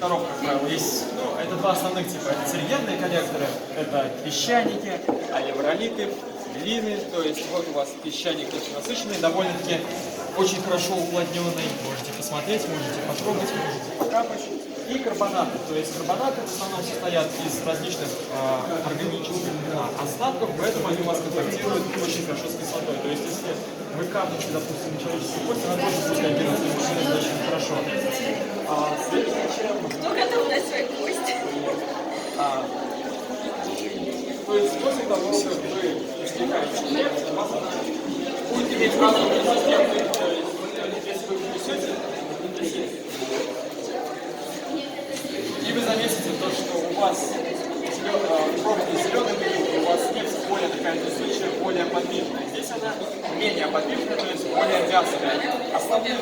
коллекторов, как правило, есть, ну, это два основных типа. Это циргенные коллекторы, это песчаники, алевролиты, глины. То есть вот у вас песчаник очень насыщенный, довольно-таки очень хорошо уплотненный. Можете посмотреть, можете потрогать, можете покапать. И карбонаты. То есть карбонаты в основном состоят из различных органических остатков, поэтому они у вас контактируют очень хорошо с кислотой. То есть если вы капнете, допустим, на человеческую кость, она тоже будет реагировать очень хорошо. Кто готов дать свою кость? То есть после того, как вы извлекаете нефть, у вас будет иметь разную консистенцию. То есть если вы внесете, и вы заметите то, что у вас пробки зеленые, у вас нефть более такая трясучая, более подвижная. Здесь она менее подвижная, то есть более вязкая. Основным